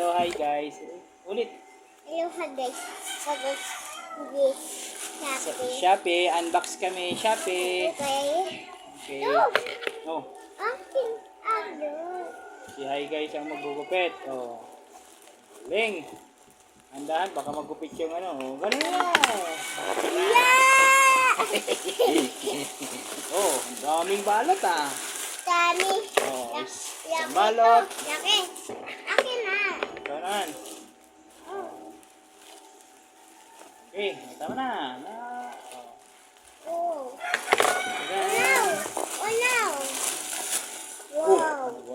Hello, hi guys. Ulit. Hello, guys. Shopee, unbox kami, Shopee. Okay. Okay. Oh, Akin, ano? si hi guys ang maggugupit. Oh. Ling. Andahan, baka magupit yung ano. Oh, ganun na. Yeah! Oh, ang daming balot ah. Dami. Oh, isang balot. Laki. Akin na. Kanan. Oh. Okay, tama na. Oh. Ayan. Oh, no. Oh,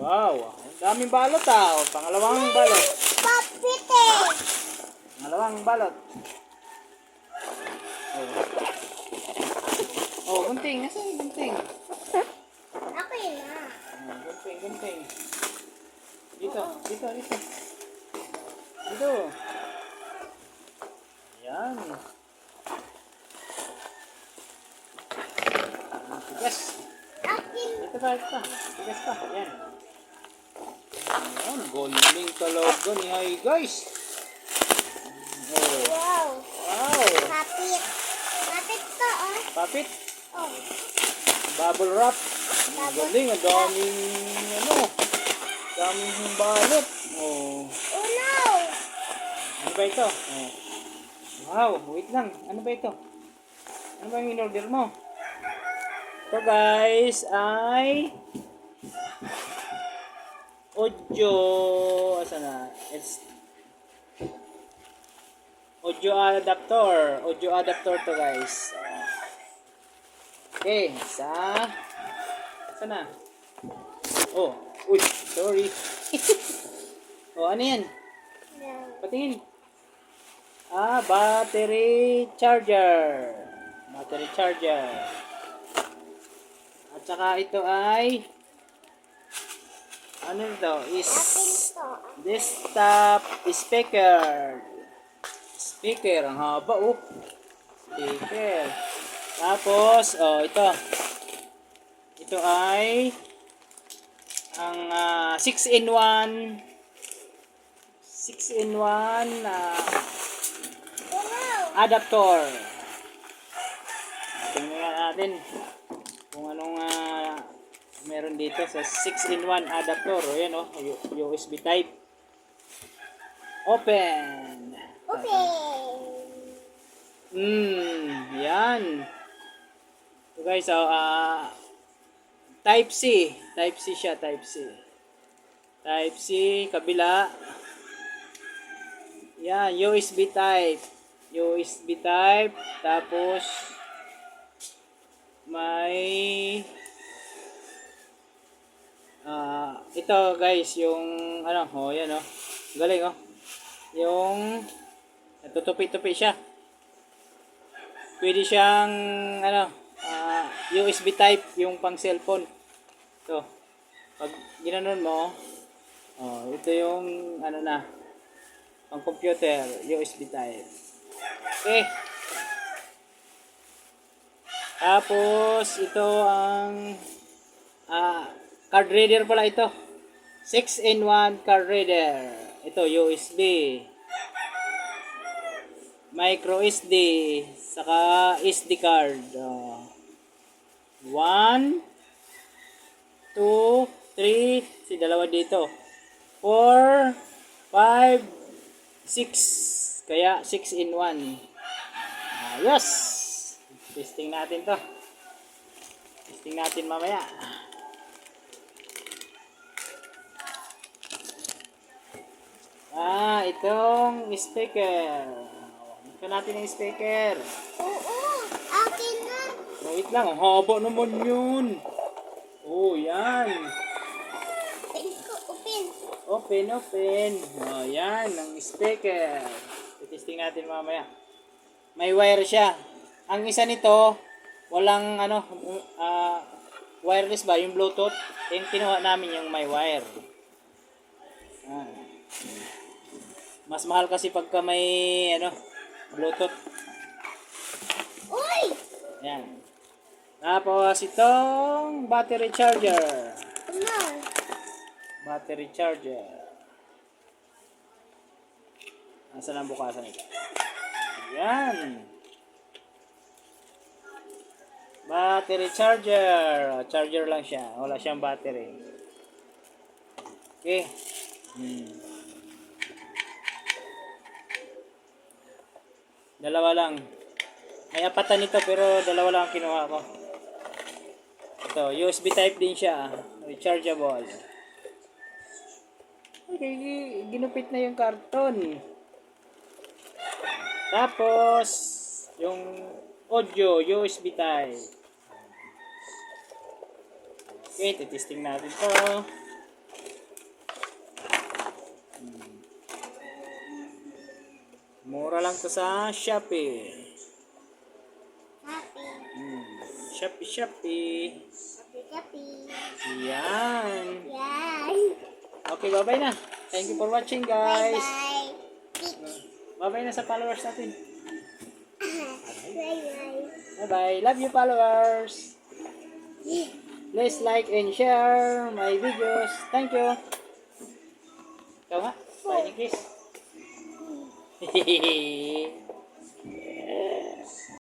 Wow. wow. Ang daming balot ah. Oh, pangalawang balot. Papit eh. Pangalawang balot. Oh. Oh, gunting. Nasaan yung gunting? Akin na. Oh, gunting. Dito. Dito. Ayan. Tigas. Akin. Ito pa. Tigas pa. Ayan. Ayan. Galing talaga ni hi guys. Oh. Wow. Wow. Papit. Papit to, oh. Papit. Oh. Bubble wrap. Ang Bubble galing. Ang wrap. daming daming balot. Oh. Oh, no. Ano ba ito? Oh. Wow. Wait lang. Ano ba ito? Ano ba yung in-order mo? Ito guys ay audio. Asa na? It's audio adapter. Audio adapter to guys. Okay. Sana. Oh. Uy. Sorry. Oh, ano yan? No. Patingin. Battery charger. Battery charger. At saka ito ay ano ito? Is Akin to. desktop speaker. Speaker. Ang haba oh. Speaker. Tapos, oh, ito. Ito ay ang 6-in-1 Oh, no. adapter. Tingnan natin kung anong meron dito sa 6-in-1 adapter. O yan o, USB type. Open. Open. Yan. So guys, Type C. Type C siya, Type C. Type C, kabila. Yan, USB type. USB type. Tapos, may ito guys, yung ano, oh yan oh. Galing oh. Yung tutupi-tupi siya. Pwede siyang ano, USB type yung pang cellphone. Ito. Pag ginanon mo, oh, ito yung ano na, pang computer, USB type. Okay. Tapos ito ang card reader pala ito. 6-in-1 card reader. Ito USB. Micro SD. Saka SD card. 1, 2, 3. Si dalawa dito. 4, 5, 6. Kaya 6-in-1. Ayos. Testing natin to. Testing natin mamaya. Itong speaker. Ito natin yung speaker. Oo. Akin na. Wait lang, ang haba naman yun. Oh, yan. Open. Open. Oh, yan, ang speaker. Testing natin mamaya. May wire siya. Ang isa nito, walang ano, wireless ba? Yung Bluetooth. Yung kinuha namin yung may wire. Mas mahal kasi pagka may ano, Bluetooth. Uy! Yan. Tapos itong battery charger. No. Battery charger. Nasaan ang bukasan nito? Yan. Battery charger. Charger lang siya. Wala siyang battery. Okay. Dalawa lang. May apatan nito pero dalawa lang ang kinuha ko. Ito, USB type din siya. Rechargeable. Okay, ginupit na yung karton. Tapos, yung audio, USB type. Okay, titesting natin to. Mura lang to sa Shopee. Happy. Shopee. Happy. Yan. Yan. Okay, bye-bye na. Thank you for watching, guys. Bye-bye. Bye-bye na sa followers natin. Bye-bye. Bye-bye. Love you, followers. Please like and share my videos. Thank you. Ikaw nga. Bye, Nikis. Hehehe.